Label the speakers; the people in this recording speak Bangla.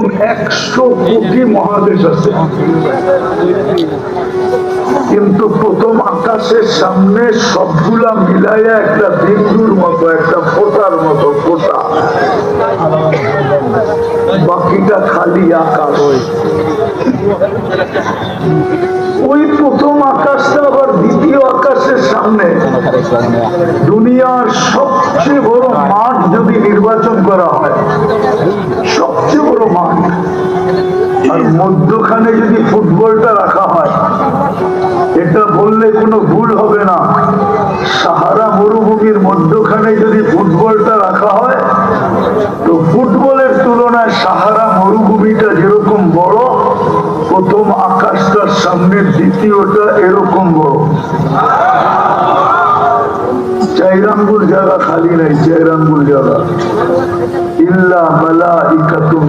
Speaker 1: 100 কোটি মহাদেশ আছে, কিন্তু প্রথম আকাশের সামনে সবগুলা মিলাইয়া একটা বিন্দুর মতো, একটা ফোঁটার মতো ফোঁটা, বাকিটা খালি আকাশ। ওই প্রথম আকাশটা আবার দ্বিতীয় আকাশের সামনে দুনিয়ার সবচেয়ে বড় মাঠ যদি নির্বাচন করা হয়, সবচেয়ে বড় মাঠ, আর মধ্যখানে যদি ফুটবলটা রাখা হয়, এটা বললে কোনো ভুল হবে না। সাহারা মরুভূমির মধ্যখানে যদি ফুটবলটা রাখা হয়, তো ফুটবলের তুলনায় সাহারা মরুভূমিটা যেরকম বড়, প্রথম আকাশটার সামনে দ্বিতীয়টা এরকম বড়। 4 আঙ্গুল জায়গা খালি নাই, 4 আঙ্গুল জায়গা। ইল্লা মালাইকাতুন